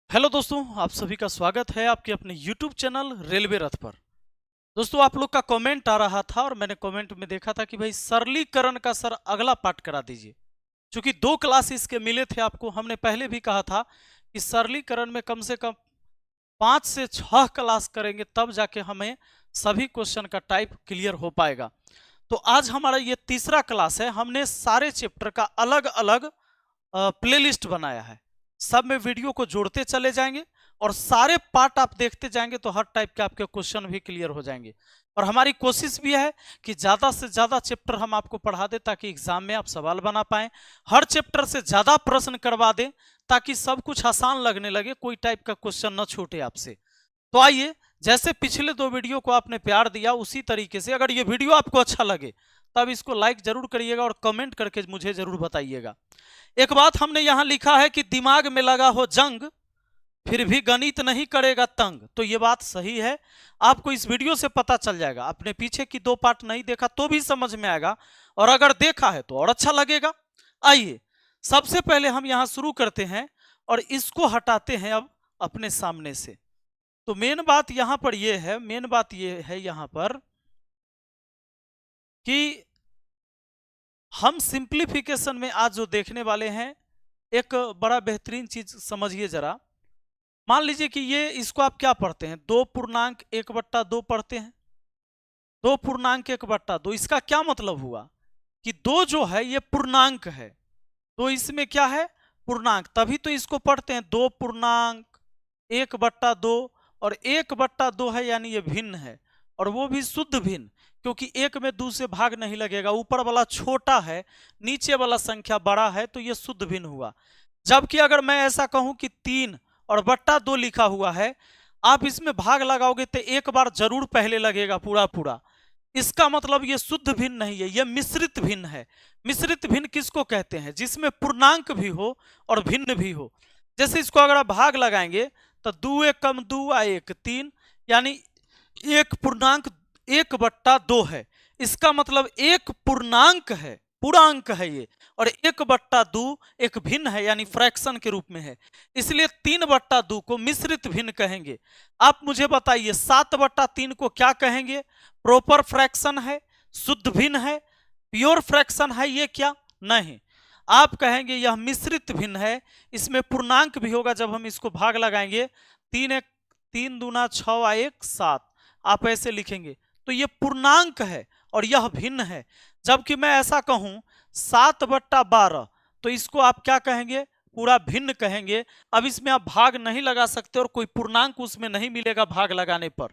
Hello दोस्तों, आप सभी का स्वागत है आपके अपने YouTube चैनल रेलवे रथ पर। दोस्तों, आप लोग का कमेंट आ रहा था और मैंने कमेंट में देखा था कि भाई सरलीकरण का सर अगला पार्ट करा दीजिए। क्योंकि 2 क्लास इसके मिले थे आपको, हमने पहले भी कहा था कि सरलीकरण में कम से कम 5 से 6 क्लास करेंगे तब जाके हमें सभी क्वेश्चन का टाइप क्लियर हो पाएगा। तो आज हमारा ये तीसरा क्लास है। हमने सारे चैप्टर का अलग अलग प्लेलिस्ट बनाया है। सब में वीडियो को जोड़ते चले जाएंगे और सारे पार्ट आप देखते जाएंगे तो हर टाइप के आपके क्वेश्चन भी क्लियर हो जाएंगे। और हमारी कोशिश भी है कि ज़्यादा से ज़्यादा चैप्टर हम आपको पढ़ा दें ताकि एग्जाम में आप सवाल बना पाएं। हर चैप्टर से ज़्यादा प्रश्न करवा दें ताकि सब कुछ आसान लगने लगे, कोई टाइप का क्वेश्चन न छूटे आपसे। तो आइए, जैसे पिछले 2 वीडियो को आपने प्यार दिया उसी तरीके से अगर ये वीडियो आपको अच्छा लगे तब इसको लाइक जरूर करिएगा और कमेंट करके मुझे जरूर बताइएगा। एक बात हमने यहां लिखा है कि दिमाग में लगा हो जंग फिर भी गणित नहीं करेगा तंग। तो ये बात सही है, आपको इस वीडियो से पता चल जाएगा। आपने पीछे की 2 पार्ट नहीं देखा तो भी समझ में आएगा और अगर देखा है तो और अच्छा लगेगा। आइए, सबसे पहले हम यहां शुरू करते हैं और इसको हटाते हैं अब अपने सामने से। तो मेन बात यहां पर यह है यहां पर कि हम सिंप्लीफिकेशन में आज जो देखने वाले हैं एक बड़ा बेहतरीन चीज समझिए जरा। मान लीजिए कि ये इसको आप क्या पढ़ते हैं, 2.1/2 पढ़ते हैं। 2.1/2 इसका क्या मतलब हुआ कि 2 जो है ये पूर्णांक है। तो इसमें क्या है, पूर्णांक, तभी तो इसको पढ़ते हैं 2.1/2 और 1/2 है यानी ये भिन्न है और वो भी शुद्ध भिन्न, क्योंकि 1 में 2 से भाग नहीं लगेगा। ऊपर वाला छोटा है, नीचे वाला संख्या बड़ा है, तो ये शुद्ध भिन्न हुआ। जबकि अगर मैं ऐसा कहूं कि 3/2 लिखा हुआ है, आप इसमें भाग लगाओगे तो एक बार जरूर पहले लगेगा पूरा पूरा। इसका मतलब ये शुद्ध भिन्न नहीं है, ये मिश्रित भिन्न है। मिश्रित भिन्न किसको कहते हैं, जिसमें पूर्णांक भी हो और भिन्न भी हो। जैसे इसको अगर आप भाग लगाएंगे तो 2 1 कम 2 1 3, यानी 1/2 है। इसका मतलब एक पूर्णांक है, पूर्णांक है ये, और 1/2 एक भिन्न है यानी फ्रैक्शन के रूप में है। इसलिए 3/2 को मिश्रित भिन्न कहेंगे। आप मुझे बताइए 7/3 को क्या कहेंगे, प्रॉपर फ्रैक्शन है, शुद्ध भिन्न है, प्योर फ्रैक्शन है ये क्या, नहीं। आप कहेंगे यह मिश्रित भिन्न है, इसमें पूर्णांक भी होगा। जब हम इसको भाग लगाएंगे 3 दूना 6 1 7, आप ऐसे लिखेंगे तो ये पूर्णांक है और यह भिन्न है। जबकि मैं ऐसा कहूं 7/12 तो इसको आप क्या कहेंगे, पूरा भिन्न कहेंगे। अब इसमें आप भाग नहीं लगा सकते और कोई पूर्णांक उसमें नहीं मिलेगा भाग लगाने पर।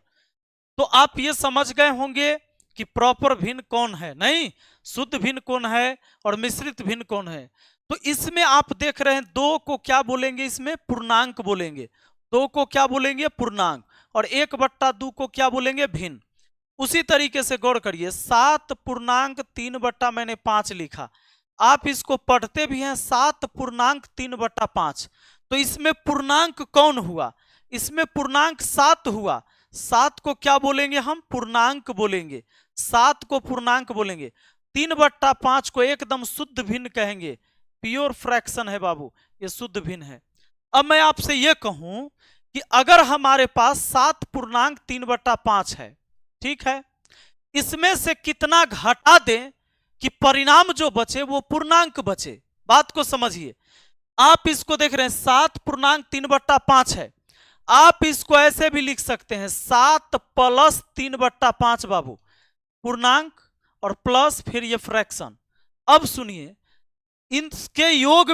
तो आप ये समझ गए होंगे कि प्रॉपर भिन्न कौन है, नहीं, शुद्ध भिन्न कौन है और मिश्रित भिन्न कौन है। तो इसमें आप देख रहे हैं 2 को क्या बोलेंगे, इसमें पूर्णांक बोलेंगे। 2 को क्या बोलेंगे, पूर्णांक, और 1/2 को क्या बोलेंगे, भिन्न। उसी तरीके से गौर करिए 7.3/5 लिखा, आप इसको पढ़ते भी हैं 7.3/5। तो इसमें पूर्णांक कौन हुआ, इसमें पूर्णांक 7 हुआ। 7 को क्या बोलेंगे हम, पूर्णांक बोलेंगे। 7 को पूर्णांक बोलेंगे। 3/5 को एकदम शुद्ध भिन्न कहेंगे, प्योर फ्रैक्शन है बाबू, ये शुद्ध भिन्न है। अब मैं आपसे ये कहूं कि अगर हमारे पास 7.3/5 है, ठीक है, इसमें से कितना घटा दें कि परिणाम जो बचे वो पूर्णांक बचे। बात को समझिए, आप इसको देख रहे हैं 7.3/5 है, आप इसको ऐसे भी लिख सकते हैं 7 + 3/5 बाबू, पूर्णांक और प्लस फिर ये फ्रैक्शन। अब सुनिए, इसके योग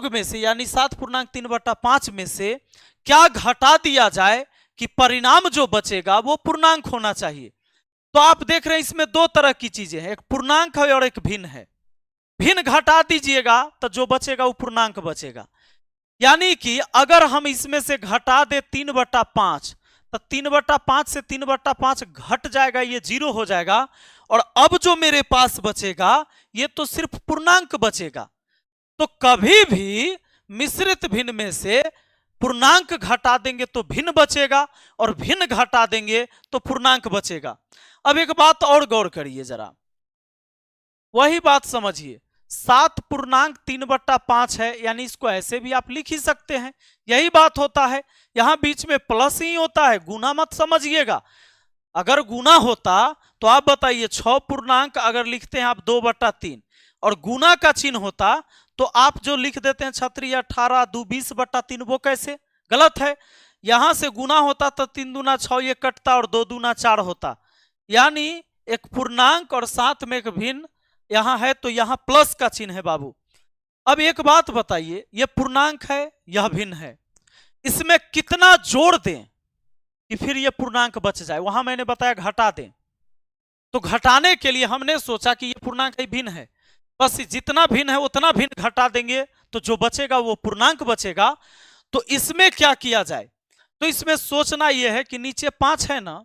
में से यानी 7.3/5 में से क्या घटा दिया जाए कि परिणाम जो बचेगा वो पूर्णांक होना चाहिए। तो आप देख रहे हैं इसमें 2 तरह की चीजें हैं, एक पूर्णांक है और एक भिन्न है। भिन्न घटा दीजिएगा तो जो बचेगा वो पूर्णांक बचेगा। यानी कि अगर हम इसमें से घटा दे 3/5 तो 3/5 से 3/5 घट जाएगा, ये 0 हो जाएगा। और अब जो मेरे पास बचेगा ये तो सिर्फ पूर्णांक बचेगा। तो कभी भी मिश्रित भिन्न में से पूर्णांक घटा देंगे तो भिन्न बचेगा और भिन्न घटा देंगे तो पूर्णांक बचेगा। अब एक बात और गौर करिए जरा, वही बात समझिए, 7.3/5 है, यानी इसको ऐसे भी आप लिख ही सकते हैं। यही बात होता है, यहां बीच में प्लस ही होता है, गुना मत समझिएगा। अगर गुना होता तो आप बताइए 6 पूर्णांक अगर लिखते हैं आप 2/3 और गुना का चिन्ह होता तो आप जो लिख देते हैं छत्री 18 2 20/3, वो कैसे? गलत है। यहां से गुना होता तो 3 दूना 6 ये कटता और 2 दूना 4 होता, यानी एक पूर्णांक और साथ में एक भिन्न यहां है तो यहां प्लस का चिन्ह है बाबू। अब एक बात बताइए, यह पूर्णांक है, यह भिन्न है, इसमें कितना जोड़ दें कि फिर ये पूर्णांक बच जाए? वहां मैंने बताया घटा दें, तो घटाने के लिए हमने सोचा कि ये पूर्णांक भिन्न है, बस जितना भिन्न है उतना भिन्न घटा देंगे तो जो बचेगा वो पूर्णांक बचेगा। तो इसमें क्या किया जाए? तो इसमें सोचना यह है कि नीचे 5 है ना,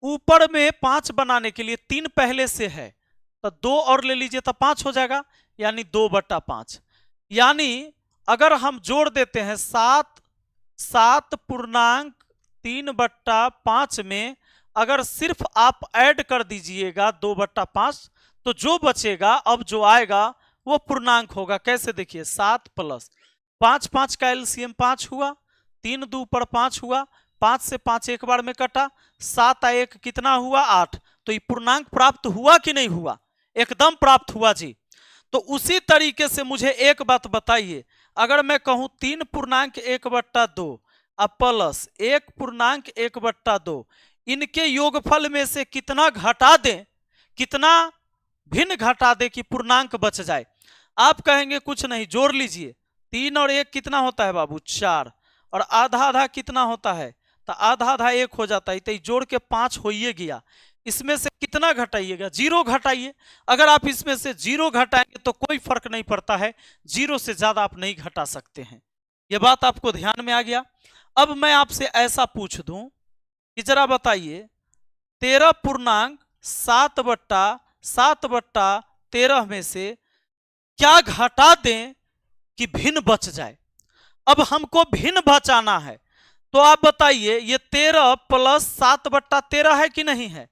ऊपर में 5 बनाने के लिए 3 पहले से है तो 2 और ले लीजिए तो 5 हो जाएगा, यानी 2/5। यानी अगर हम जोड़ देते हैं 7.3/5 में अगर सिर्फ आप ऐड कर दीजिएगा 2/5 तो जो बचेगा, अब जो आएगा वो पूर्णांक होगा। कैसे? देखिए 7 + 5, 5 का एलसीएम 5 हुआ, 3 2 पर 5 हुआ, 5 से 5 एक बार में कटा, 7 1 कितना हुआ? 8। तो ये पूर्णांक प्राप्त हुआ कि नहीं हुआ? एकदम प्राप्त हुआ जी। तो उसी तरीके से मुझे एक बात बताइए, अगर मैं कहूं 3.1/2 अब प्लस 1.1/2, इनके योगफल में से कितना घटा दें, कितना भिन्न घटा दें कि पूर्णांक बच जाए? आप कहेंगे कुछ नहीं, जोड़ लीजिए। 3 और 1 कितना होता है बाबू? 4, और आधा आधा कितना होता है? तो आधा आधा 1 हो जाता है, तो जोड़ के 5 हो ही गया। इसमें से कितना घटाइएगा? 0 घटाइए। अगर आप इसमें से 0 घटाएंगे तो कोई फर्क नहीं पड़ता है, 0 से ज्यादा आप नहीं घटा सकते हैं। यह बात आपको ध्यान में आ गया। अब मैं आपसे ऐसा पूछ दूं कि जरा बताइए 13.7/13 में से क्या घटा दें कि भिन्न बच जाए? अब हमको भिन्न बचाना है, तो आप बताइए ये 13 + 7/13 है कि नहीं है?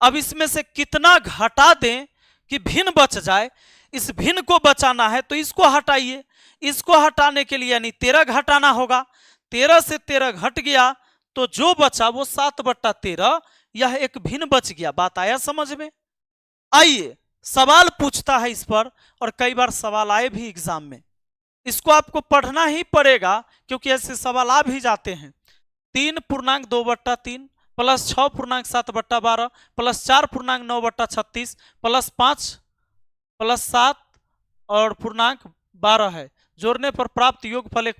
अब इसमें से कितना घटा दें कि भिन्न बच जाए? इस भिन्न को बचाना है तो इसको हटाइए, इसको हटाने के लिए यानी 13 घटाना होगा। 13 से 13 घट गया तो जो बचा वो 7/13, यह एक भिन्न बच गया। बात आया समझ में? आइए, सवाल पूछता है इस पर, और कई बार सवाल आए भी एग्जाम में, इसको आपको पढ़ना ही पड़ेगा क्योंकि ऐसे सवाल आ भी जाते हैं। 3.2/3 + 6.7/12 + 4.9/36 + 5 + 7 और पूर्णांक 12 है, जोड़ने पर प्राप्त योगफल एक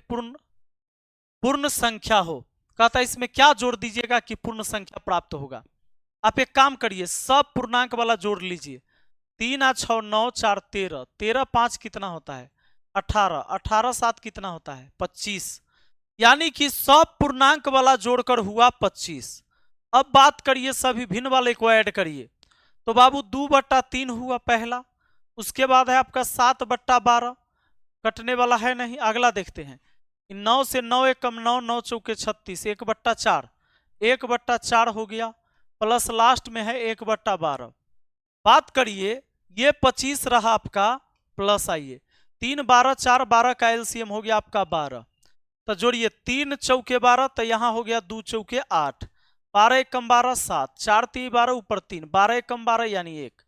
पूर्ण संख्या हो। कहता है इसमें क्या जोड़ दीजिएगा कि पूर्ण संख्या प्राप्त होगा? आप एक काम करिए, सब पूर्णांक वाला जोड़ लीजिए। 3 और 6 9 4 13, 13 5 कितना होता है? 18, 18 7 कितना होता है? 25। यानी कि सब पूर्णांक वाला जोड़कर हुआ 25। अब बात करिए सभी भिन्न वाले को ऐड करिए, तो बाबू 2/3 हुआ पहला, उसके बाद है आपका 7/12, कटने वाला है नहीं। अगला देखते हैं, 9 से 9 1 कम 9, 9 चौके 36, 1/4, 1/4 हो गया, प्लस लास्ट में है 1/12। बात करिए ये 25 रहा आपका, प्लस आइए 3 12 4 12 का एलसीएम हो गया आपका 12, तो जोड़िए 3 चौके 12, तो यहां हो गया 2 चौके 8, 12 1 कम 12 7, 4 3 12 ऊपर 3, 12 1 कम 12 यानी 1।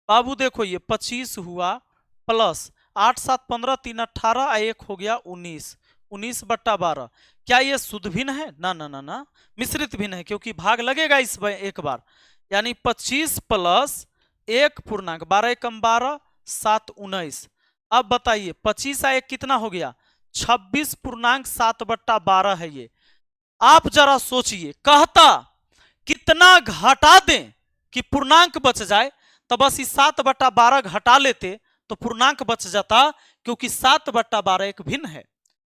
बाबू देखो ये 25 हुआ, प्लस 8 7 15 3 18, 1 हो गया 19, 19/12। क्या ये शुद्ध भिन्न है? ना ना ना ना, मिश्रित भिन्न है, क्योंकि भाग लगेगा इस एक बार, यानी 25 + 1 पूर्णांक 12 1 कम 12 7 19। अब बताइए 25 1 कितना हो गया? 26.7/12 है ये। आप जरा सोचिए, कहता कितना घटा दें कि पूर्णांक बच जाए, तो बस इस 7/12 घटा लेते तो पूर्णांक बच जाता, क्योंकि 7/12 एक भिन्न है।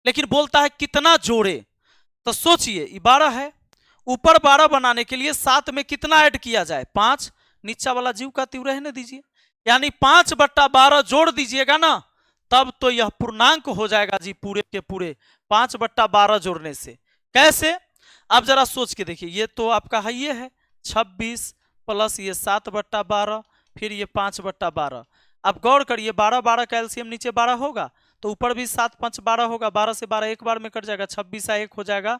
लेकिन बोलता है कितना जोड़े, तो सोचिए ये 12 है, ऊपर 12 बनाने के लिए 7 में कितना ऐड किया जाए? 5। नीचा वाला जीव का तीव्र रहने दीजिए, यानी 5/12 जोड़ दीजिएगा ना, तब तो यह पूर्णांक हो जाएगा जी पूरे के पूरे 5/12 जोड़ने से। कैसे? आप जरा सोच के देखिए, ये तो आपका है, ये है 26 प्लस ये 7/12, फिर ये 5/12। आप गौर करिए, 12 12 का एलसीएम नीचे 12 होगा तो ऊपर भी 7 5 12 होगा, 12 से 12 एक बार में कट जाएगा, 26 1 हो जाएगा,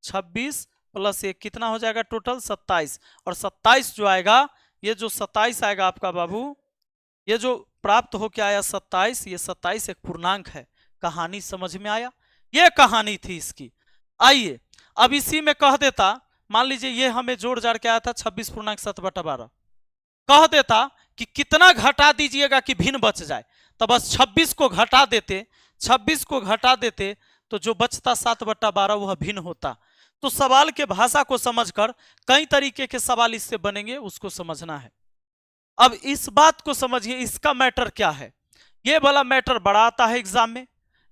26 प्लस 1 कितना हो जाएगा टोटल 27। और 27 जो आएगा, ये जो 27 आएगा आपका बाबू, ये जो प्राप्त होके आया 27, ये 27 एक पूर्णांक है। कहानी समझ में आया? ये कहानी थी इसकी। आइए अब इसी में कह देता, मान लीजिए ये हमें जोड़ जाड़ के आया था 26.7/12, कह देता कि कितना घटा दीजिएगा कि भिन्न बच जाए, तो बस 26 को घटा देते, 26 को घटा देते तो जो बचता 7/12 वह भिन्न होता। तो सवाल के भाषा को समझकर कई तरीके के सवाल इससे बनेंगे, उसको समझना है। अब इस बात को समझिए, इसका मैटर क्या है। ये वाला मैटर बड़ा आता है एग्जाम में।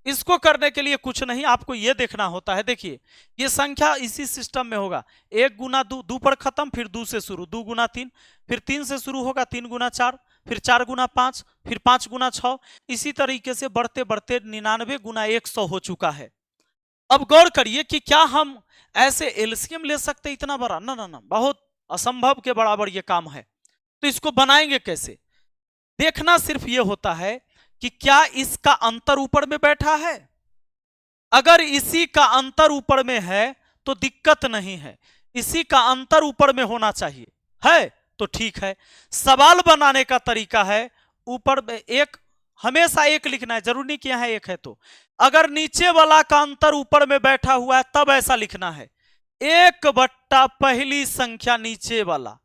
इसको करने के लिए कुछ नहीं, आपको ये देखना होता है। देखिए ये संख्या इसी सिस्टम में होगा, 1 गुना 2, 2 पर खत्म, फिर 2 से शुरू, 2 गुना 3, फिर 3 से शुरू होगा, 3 गुना 4, फिर 4 गुना 5, फिर 5 गुना 6, इसी तरीके से बढ़ते बढ़ते 99 गुना 100 हो चुका है। अब गौर करिए कि क्या हम ऐसे एलसीएम ले सकते इतना बड़ा? ना ना ना, बहुत असंभव के बराबर ये काम है। तो इसको बनाएंगे कैसे? देखना सिर्फ ये होता है कि क्या इसका अंतर ऊपर में बैठा है। अगर इसी का अंतर ऊपर में है तो दिक्कत नहीं है, इसी का अंतर ऊपर में होना चाहिए, है तो ठीक है। सवाल बनाने का तरीका है, ऊपर में एक, हमेशा एक लिखना है, जरूरी नहीं कि यहां एक है। तो अगर नीचे वाला का अंतर ऊपर में बैठा हुआ है तब ऐसा लिखना है, 1 बट्टा पहली संख्या नीचे वाला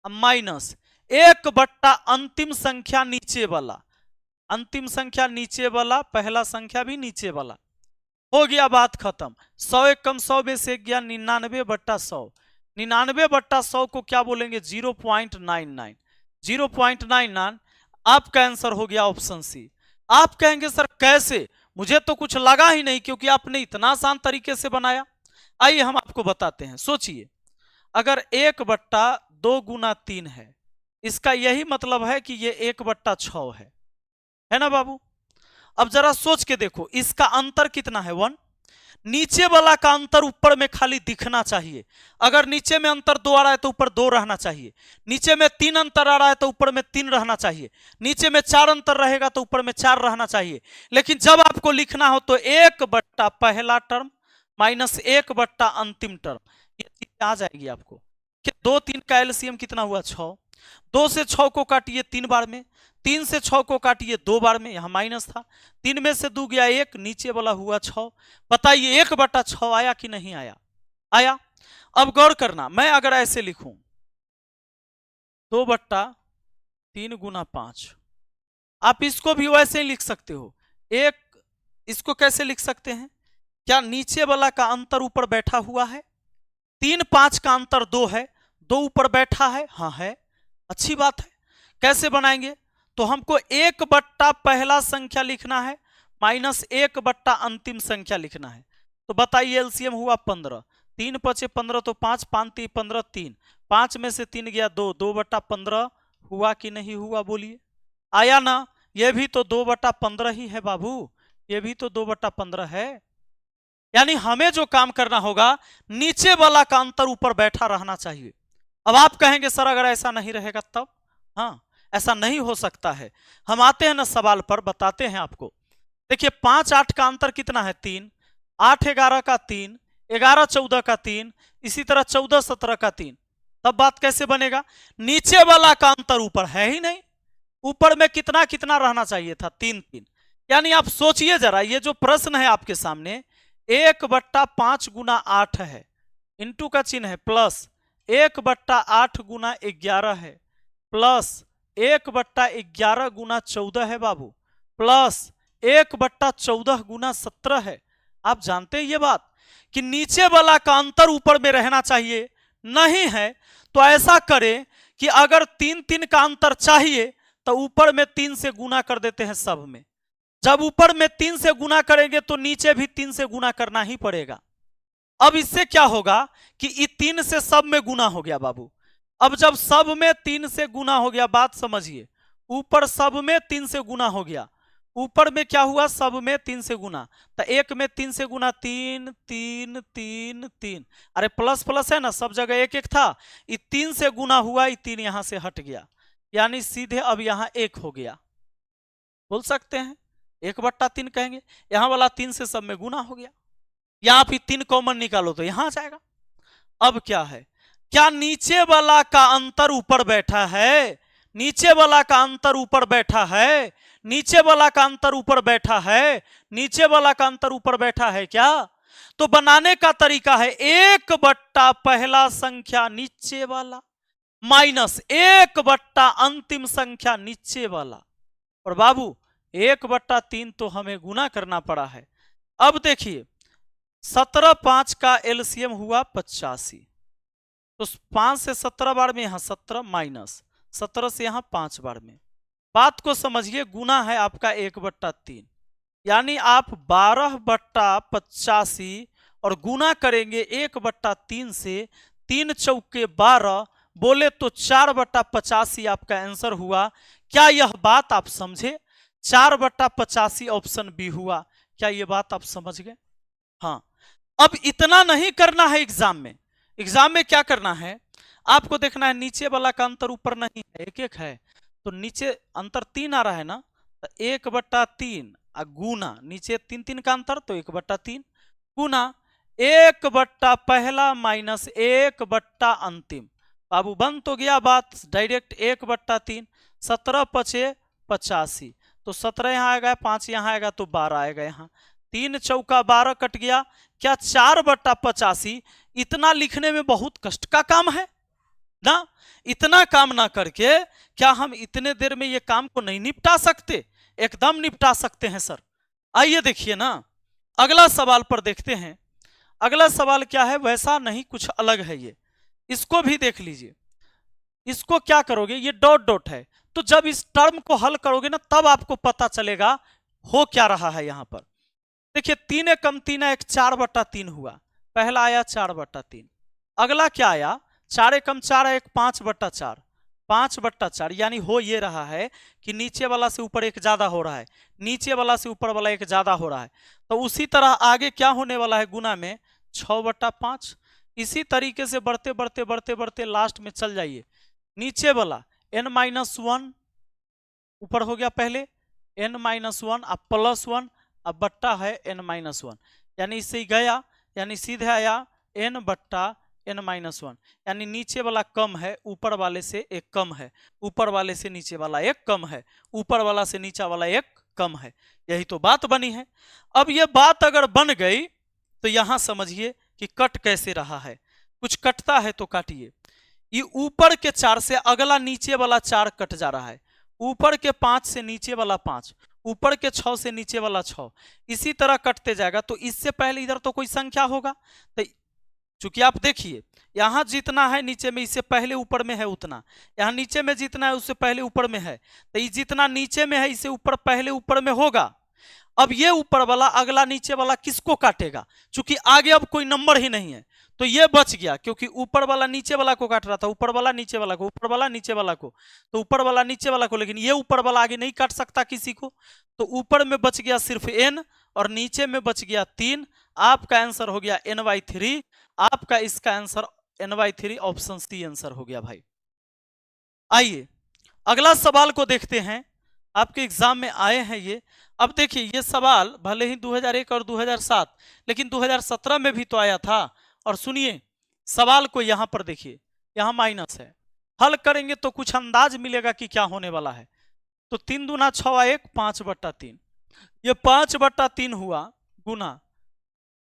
माइनस 1 बट्टा अंतिम संख्या नीचे वाला, अंतिम संख्या नीचे वाला, पहला संख्या भी नीचे वाला। हो गया, बात खत्म। 100 एक कम 100 में से गया 99/100। 99/100 को क्या बोलेंगे? 0.99। 0.99 आपका आंसर हो गया ऑप्शन सी। आप कहेंगे सर कैसे? मुझे तो कुछ लगा ही नहीं, क्योंकि आपने इतना आसान तरीके से बनाया। आइए हम आपको बताते हैं। सोचिए, अगर 1/2 गुना 3 है, इसका यही मतलब है कि ये 1/6 है ना बाबू? अब जरा सोच के देखो, इसका अंतर कितना है? 1। नीचे वाला का अंतर ऊपर में खाली दिखना चाहिए। अगर नीचे में अंतर 2 आ रहा है तो ऊपर 2 रहना चाहिए, नीचे में 3 अंतर आ रहा है तो ऊपर में 3 रहना चाहिए, नीचे में 4 अंतर रहेगा तो ऊपर में 4 रहना चाहिए। लेकिन जब आपको लिखना हो तो 1 बट्टा पहला टर्म माइनस 1 बट्टा अंतिम टर्म, ये चीज आ जाएगी आपको। कि 2 3 का एलसीएम कितना हुआ? 6। 2 से 6 को काटिए 3 बार में, 3 से 6 को काटिए 2 बार में, यहां माइनस था, 3 में से 2 गया 1, नीचे वाला हुआ 6। बताइए 1/6 आया कि नहीं आया? आया। अब गौर करना, मैं अगर ऐसे लिखूं 2/3 गुना 5, आप इसको भी वैसे ही लिख सकते हो। एक, इसको कैसे लिख सकते हैं? क्या नीचे वाला का अंतर ऊपर बैठा हुआ है? 3 5 का अंतर 2 है, 2 ऊपर बैठा है, हाँ है, अच्छी बात है। कैसे बनाएंगे? तो हमको 1 बट्टा पहला संख्या लिखना है माइनस 1 बट्टा अंतिम संख्या लिखना है। तो बताइए एलसीएम हुआ 15, 3 5 15 तो 5, 5 3 15, 3, 5 में से 3 गया 2, 2/15 हुआ कि नहीं हुआ? बोलिए, आया ना? ये भी तो 2/15 ही है बाबू, ये भी तो 2/15 है। यानी हमें जो काम करना होगा, नीचे वाला का अंतर ऊपर बैठा रहना चाहिए। अब आप कहेंगे सर अगर ऐसा नहीं रहेगा तब? हाँ, ऐसा नहीं हो सकता है। हम आते हैं ना सवाल पर, बताते हैं आपको। देखिए 5 8 का अंतर कितना है? 3, 8 11 का 3, 11 14 का 3, इसी तरह 14 17 का 3। तब बात कैसे बनेगा? नीचे वाला का अंतर ऊपर है ही नहीं, ऊपर में कितना कितना रहना चाहिए था? 3 3। यानी आप सोचिए जरा, ये जो प्रश्न है आपके सामने, 1/5 गुना 8 है, इंटू का चिन्ह है, प्लस 1/8 गुना 11 है, प्लस 1/11 गुना 14 है बाबू, प्लस 1/14 गुना 17 है। आप जानते हैं ये बात कि नीचे वाला का अंतर ऊपर में रहना चाहिए, नहीं है। तो ऐसा करें कि अगर 3 3 का अंतर चाहिए तो ऊपर में 3 से गुना कर देते हैं सब में। जब ऊपर में 3 से गुना करेंगे तो नीचे भी 3 से गुना करना ही पड़ेगा। अब इससे क्या होगा कि 3 से सब में गुना हो गया बाबू। अब जब सब में 3 से गुना हो गया, बात समझिए, ऊपर सब में 3 से गुना हो गया, ऊपर में क्या हुआ? सब में 3 से गुना, तो 1 में 3 से गुना 3 3 3 3, अरे प्लस प्लस है ना, सब जगह 1 1 था, ये 3 से गुना हुआ, ये 3 यहां से हट गया, यानी सीधे अब यहां 1 हो गया। बोल सकते हैं, 1/3 कहेंगे। यहाँ वाला 3 से सब में गुना हो गया, या आप 3 कॉमन निकालो तो यहाँ आ जाएगा। अब क्या है, क्या नीचे वाला का अंतर ऊपर बैठा है? नीचे वाला का अंतर ऊपर बैठा है, नीचे वाला का अंतर ऊपर बैठा है, नीचे वाला का अंतर ऊपर बैठा है क्या? तो बनाने का तरीका है 1/, पहला संख्या नीचे वाला, माइनस 1/, अंतिम संख्या नीचे वाला। और बाबू 1/3 तो हमें गुना करना पड़ा है। अब देखिए 17 5 का एलसीएम हुआ 85, तो 5 से 17 बार में, यहां 17 माइनस 17 से यहां 5 बार में। बात को समझिए, गुना है आपका 1/3, यानी आप 12/85 और गुना करेंगे 1/3 से, 3 चौके 12, बोले तो 4/85 आपका आंसर हुआ। क्या यह बात आप समझे? 4/85 ऑप्शन बी हुआ। क्या यह बात आप समझ गए? हाँ। अब इतना नहीं करना है एग्जाम में। एग्जाम में क्या करना है, आपको देखना है नीचे वाला का अंतर ऊपर नहीं है, 1 है, तो नीचे अंतर 3 आ रहा है ना, तो 1/3 गुना नीचे 3 3 का अंतर, तो 1/3 गुना 1/, पहला माइनस 1/, अंतिम। बाबू बन तो गया बात डायरेक्ट, 1/3, 17 5 85, तो 17 यहाँ आएगा, 5 यहाँ आएगा, तो 12 आएगा यहाँ, 3 चौका 12 कट गया। क्या 4/85 इतना लिखने में बहुत कष्ट का काम है ना? इतना काम ना करके क्या हम इतने देर में ये काम को नहीं निपटा सकते? एकदम निपटा सकते हैं सर। आइए देखिए ना, अगला सवाल पर देखते हैं। अगला सवाल क्या है, वैसा नहीं कुछ अलग है ये, इसको भी देख लीजिए। इसको क्या करोगे, ये डॉट डॉट है, तो जब इस टर्म को हल करोगे ना, तब आपको पता चलेगा हो क्या रहा है यहां पर। देखिए 3 एकम 3 1 4/3 हुआ, पहला आया 4/3। अगला क्या आया, 4 एकम 4 1 5/4, 5/4, यानी हो ये रहा है कि नीचे वाला से ऊपर एक ज्यादा हो रहा है, नीचे वाला से ऊपर वाला एक ज्यादा हो रहा है। तो उसी तरह आगे क्या होने वाला है, गुना में 6/5। इसी तरीके से बढ़ते बढ़ते बढ़ते बढ़ते लास्ट में चल जाइए, नीचे वाला n-1 ऊपर हो गया पहले, n-1 अब +1, अब बट्टा है n-1, यानी इससे गया, यानी सीधे आया n/n-1, यानी नीचे वाला कम है, ऊपर वाले से एक कम है, ऊपर वाले से नीचे वाला एक कम है, ऊपर वाला से नीचा वाला एक कम है। यही तो बात बनी है। अब ये बात अगर बन गई तो यहां समझिए कि कट कैसे रहा है। कुछ कटता है तो काटिए। ये ऊपर के 4 से अगला नीचे वाला 4 कट जा रहा है, ऊपर के 5 से नीचे वाला 5, ऊपर के 6 से नीचे वाला 6, इसी तरह कटते जाएगा। तो इससे पहले इधर तो कोई संख्या होगा, तो चूंकि आप देखिए यहां जितना है नीचे में, इससे पहले ऊपर में है उतना, यहां नीचे में जितना है उससे पहले ऊपर में है, तो ये जितना नीचे में है इससे ऊपर पहले ऊपर में होगा। अब ये ऊपर वाला अगला नीचे वाला किसको काटेगा, चूंकि आगे अब कोई नंबर ही नहीं है, तो ये बच गया, क्योंकि ऊपर वाला नीचे वाला को काट रहा था, ऊपर वाला नीचे वाला को, ऊपर वाला नीचे वाला को, तो ऊपर वाला नीचे वाला को, लेकिन ये ऊपर वाला आगे नहीं काट सकता किसी को, तो ऊपर में बच गया सिर्फ n और नीचे में बच गया 3। आपका आंसर हो गया n/3, आपका इसका answer n/3, option C answer हो गया भाई। आइए अगला सवाल को देखते हैं, आपके एग्जाम में आए हैं ये। अब देखिए ये सवाल भले ही 2001 और 2007, लेकिन 2017 में भी तो आया था। और सुनिए सवाल को यहां पर देखिए, यहां माइनस है, हल करेंगे तो कुछ अंदाज मिलेगा कि क्या होने वाला है। तो 3 दूना 6 1 5/3, ये 5/3 हुआ, गुना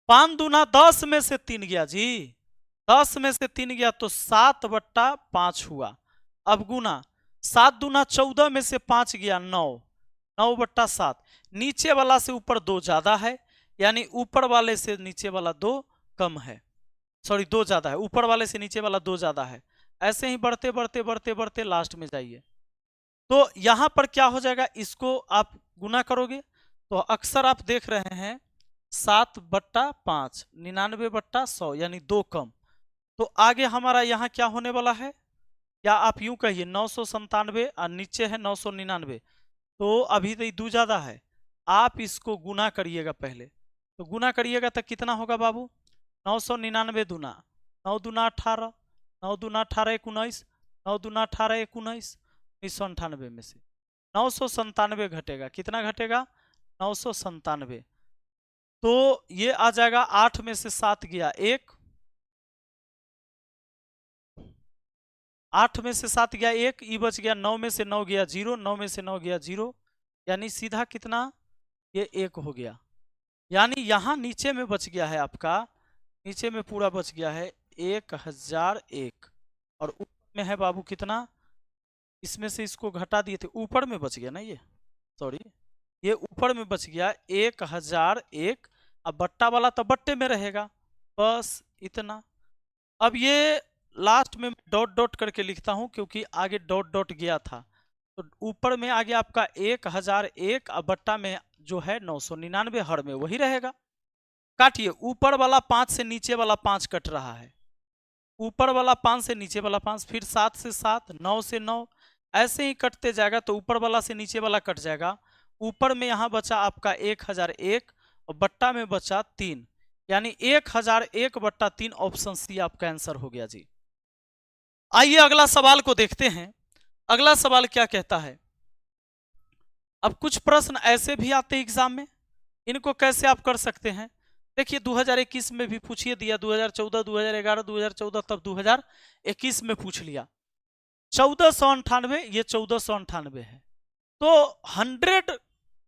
5 दूना 10 में से 3 गया जी, 10 में से 3 गया तो 7/5 हुआ। अब गुना 7 दूना 14 में से 5 गया 9, 9/7, नीचे वाला से ऊपर 2 ज्यादा है, यानी ऊपर वाले से नीचे वाला 2 कम है, सॉरी 2 ज्यादा है, ऊपर वाले से नीचे वाला 2 ज्यादा है। ऐसे ही बढ़ते बढ़ते बढ़ते बढ़ते लास्ट में जाइए, तो यहां पर क्या हो जाएगा, इसको आप गुना करोगे तो अक्सर आप देख रहे हैं 7/5, 99/100, यानी 2 कम। तो आगे हमारा यहाँ क्या होने वाला है, या आप यूं कहिए 997 और नीचे है 999, तो अभी तो 2 ज्यादा है, आप इसको गुना करिएगा पहले। तो गुना करिएगा तो कितना होगा बाबू, 999 दूना 9 दूना 18, 9 दूना 18 19, 9 दूना 18 19, 1998 में से 997 घटेगा, कितना घटेगा? 997। तो ये आ जाएगा 8 में से 7 गया 1, 8 में से 7 गया 1, ई बच गया 9 में से 9 गया 0, 9 में से 9 गया 0, यानी सीधा कितना? ये 1 हो गया। यानी यहाँ नीचे में बच गया है आपका, नीचे में पूरा बच गया है 1001, और ऊपर में है बाबू कितना? इसमें से इसको घटा दिए थे, ऊपर में बच गया ना, ये सॉरी, ये ऊपर में बच गया 1001। अब बट्टा वाला तो बट्टे में रहेगा, बस इतना। अब ये लास्ट में डॉट डॉट करके लिखता हूं क्योंकि आगे डॉट डॉट गया था। तो ऊपर में आ गया आपका 1001, अब बट्टा में जो है 999, हर में वही रहेगा। काटिए, ऊपर वाला 5 से नीचे वाला 5 कट रहा है, ऊपर वाला 5 से नीचे वाला 5, फिर 7 से 7, 9 से 9, ऐसे ही कटते जाएगा। तो ऊपर वाला से नीचे वाला कट जाएगा। ऊपर में यहाँ बचा आपका 1001 और बट्टा में बचा 3, यानी 1001 बट्टा 3, ऑप्शन सी आपका आंसर हो गया जी। आइए अगला सवाल को देखते हैं। अगला सवाल क्या कहता है? अब कुछ प्रश्न ऐसे भी आते हैं एग्जाम में, इनको कैसे आप कर सकते हैं? देखिए 2021 में भी पूछिए दिया, 2014, 2011, 2014, तब 2021 में पूछ लिया। 1498, ये 1498 है। तो 100,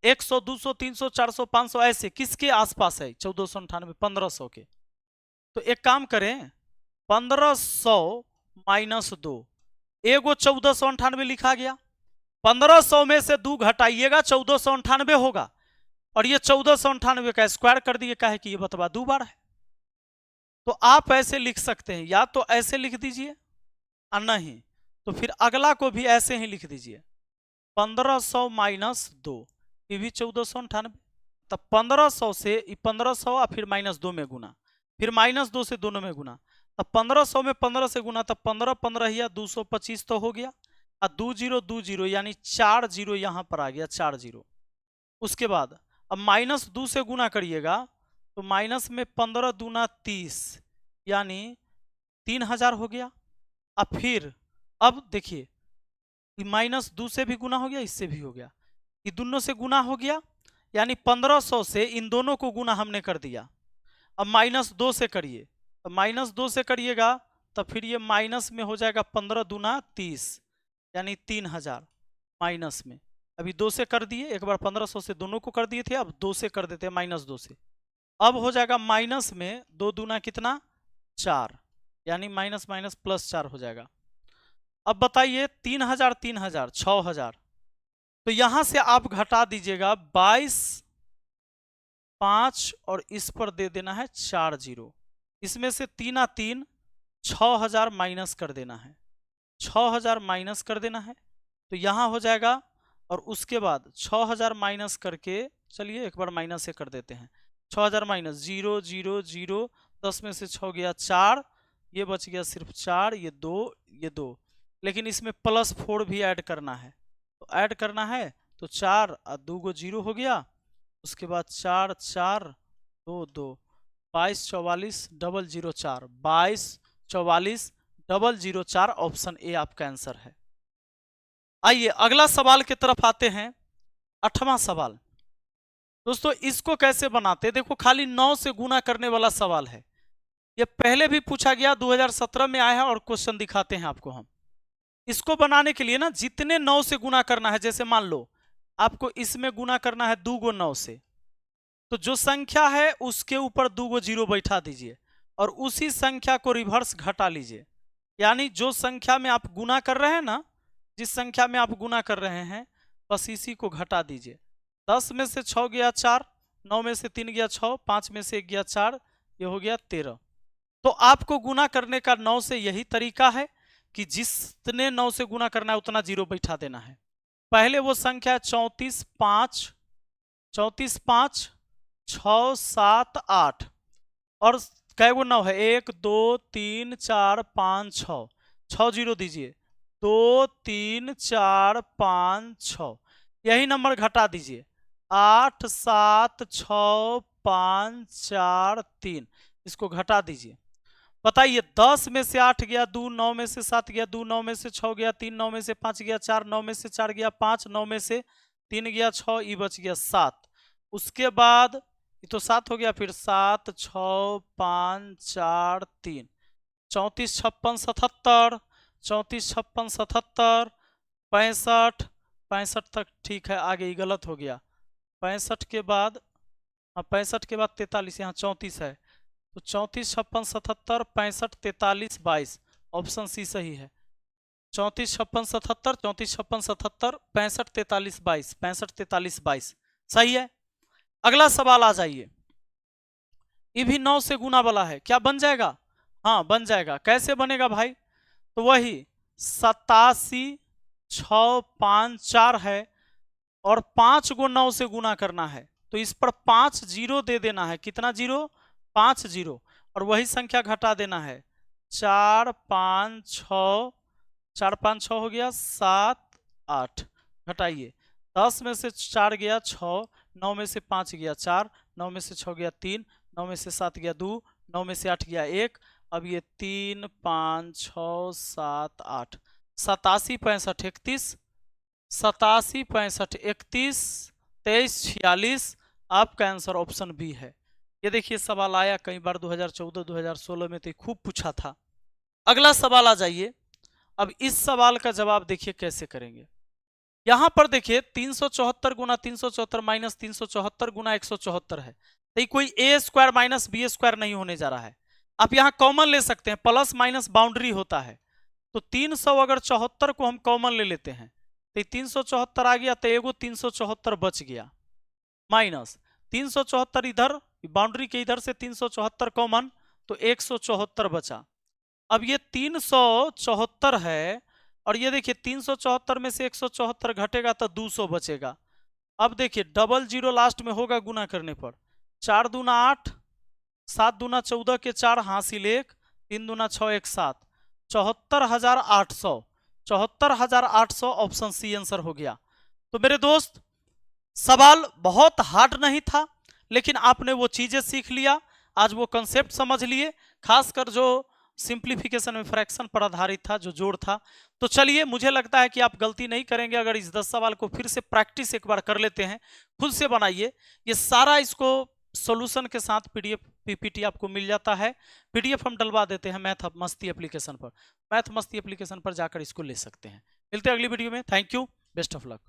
100, 200, 300, 400, 500 ऐसे किसके आसपास है 1498? 1500 के। तो एक काम करें, 1500 माइनस 2, एगो 1498 लिखा गया, 1500 में से 2 घटाइएगा 1498 होगा, और ये 1498 का स्क्वायर कर दिए, काहे कि ये बतवा 2 बार है। तो आप ऐसे लिख सकते हैं, या तो ऐसे लिख दीजिए और नहीं तो फिर अगला को भी ऐसे ही लिख दीजिए, 1500 माइनस 2, ये भी 1498। तब 1500 से 1500 और फिर माइनस 2 में गुना, फिर माइनस 2 से दोनों में गुना, तब 1500 में 15 से गुना, तब 15 15 या 225 तो हो गया, और 2 0 2 0 यानी 4 0 यहाँ पर आ गया, 4 0। उसके बाद अब माइनस 2 से गुना करिएगा, तो माइनस में 15 दूना 30, यानी 3000 हो गया। अब फिर अब देखिए, माइनस 2 से भी गुना हो गया, इससे भी हो गया, ये दोनों से गुना हो गया, यानी 1500 से इन दोनों को गुना हमने कर दिया। अब माइनस 2 से करिए, तो माइनस 2 से करिएगा तो फिर ये माइनस में हो जाएगा 15 दूना 30, यानी 3000 माइनस में। अभी 2 से कर दिए, एक बार 1500 से दोनों को कर दिए थे, अब 2 से कर देते हैं, माइनस 2 से। अब हो जाएगा माइनस में 2 दूना कितना? 4, यानी माइनस माइनस प्लस 4 हो जाएगा। अब बताइए 3000 3000 6000, तो यहां से आप घटा दीजिएगा 22 5, और इस पर दे देना है 4 0, इसमें से 3 आ 3, 6000 माइनस कर देना है, 6000 माइनस कर देना है, तो यहां हो जाएगा। और उसके बाद 6000 माइनस करके, चलिए एक बार माइनस से कर देते हैं, 6000 माइनस 0 0 0, 10 में से 6 गया 4, ये बच गया सिर्फ 4, ये 2, ये 2, लेकिन इसमें प्लस 4 भी ऐड करना है, तो ऐड करना है, तो 4 और 2 गो 0 हो गया। उसके बाद 4 4 2 2, 22 44 004, 22 44 004, ऑप्शन ए आपका आंसर है। आइए अगला सवाल की तरफ आते हैं, 8वां सवाल। दोस्तों इसको कैसे बनाते हैं? देखो खाली 9 से गुना करने वाला सवाल है, ये पहले भी पूछा गया, 2017 में आया है, और क्वेश्चन दिखाते हैं आपको हम। इसको बनाने के लिए ना जितने 9 से गुना करना है, जैसे मान लो आपको इसमें गुना करना है 2 गो 9 से, तो जो संख्या है उसके ऊपर 2 गो 0 बैठा दीजिए, और उसी संख्या को रिवर्स घटा लीजिए, यानी जो संख्या में आप गुना कर रहे हैं ना, जिस संख्या में आप गुना कर रहे हैं, बस इसी को घटा दीजिए। 10 में से 6 गया 4, 9 में से 3 गया 6, 5 में से 1 गया 4, ये हो गया 13। तो आपको गुना करने का 9 से यही तरीका है कि जितने 9 से गुना करना है उतना 0 बैठा देना है। पहले वो संख्या 34 5, 34 5 6 7 8, और कै गो 9 है? 1 2 3 4 5 6, 6 0 दीजिए, 2 3 4 5 6, यही नंबर घटा दीजिए, 8 7 6 5 4 3, इसको घटा दीजिए। बताइए 10 में से 8 गया, 2 9 में से 7 गया, 2 9 में से 6 गया, 3 9 में से 5 गया, 4 9 में से 4 गया, 5 9 में से 3 गया, 6 ई बच गया 7। उसके बाद ये तो 7 हो गया, फिर 7 6 5 4 3, 34 56 77, 34 56 77, 65 65 तक ठीक है, आगे ये गलत हो गया। 65 के बाद, हाँ 65 के बाद 43, यहाँ 34 है, तो 34 56 77 65 43 22, ऑप्शन सी सही है। 34 56 77, 34 56 77 65 43 22, 65 43 22 सही है। अगला सवाल आ जाइए, ये भी 9 से गुना वाला है, क्या बन जाएगा? हाँ बन जाएगा। कैसे बनेगा भाई? तो वही 87 6 5 4 है और 5 को 9 से गुना करना है, तो इस पर 5 जीरो दे देना है। कितना जीरो? 5 जीरो, और वही संख्या घटा देना है। 4 5 6, 4 5 6 हो गया 7 8, घटाइए 10 में से 4 गया 6, 9 में से 5 गया 4, 9 में से 6 गया 3, 9 में से 7 गया 2, 9 में से 8 गया 1। अब ये 3 5 6 7 8, 87 65 31, 87 65 31 23 46, आपका आंसर ऑप्शन बी है। ये देखिए सवाल आया कई बार 2014 2016 में, तो खूब पूछा था। अगला सवाल आ जाइए, अब इस सवाल का जवाब देखिए कैसे करेंगे। यहां पर देखिए 374 गुना 374 माइनस 374 गुना 174 है, तो ये कोई ए स्क्वायर माइनस बी स्क्वायर नहीं होने जा रहा है। आप यहां कॉमन ले सकते हैं, प्लस माइनस बाउंड्री होता है, तो 300 अगर 74 को हम कॉमन ले लेते हैं तो 374 आ गया, तो एगो 374 बच गया, माइनस 374 इधर बाउंड्री के इधर से 374 कॉमन, तो 174 बचा। अब ये 374 है, और ये देखिए 374 में से 174 घटेगा तो 200 बचेगा। अब देखिए डबल जीरो लास्ट में होगा गुना करने पर, 4 दूना 8, 7 दूना 14 के 4 हासिल 1, 3 दूना 6 1 7, 74,800, 74,800 ऑप्शन सी आंसर हो गया। तो मेरे दोस्त सवाल बहुत हार्ड नहीं था, लेकिन आपने वो चीजें सीख लिया, आज वो कंसेप्ट समझ लिए, खासकर जो सिंप्लीफिकेशन में फ्रैक्शन पर आधारित था, जो जोड़ था। तो चलिए, मुझे लगता है कि आप गलती नहीं करेंगे अगर इस 10 सवाल को फिर से प्रैक्टिस एक बार कर लेते हैं, खुद से बनाइए। ये सारा इसको सॉल्यूशन के साथ पीडीएफ पीपीटी आपको मिल जाता है, पीडीएफ हम डलवा देते हैं मैथ मस्ती एप्लीकेशन पर, मैथ मस्ती एप्लीकेशन पर जाकर इसको ले सकते हैं। मिलते हैं अगली वीडियो में, thank you, best of luck.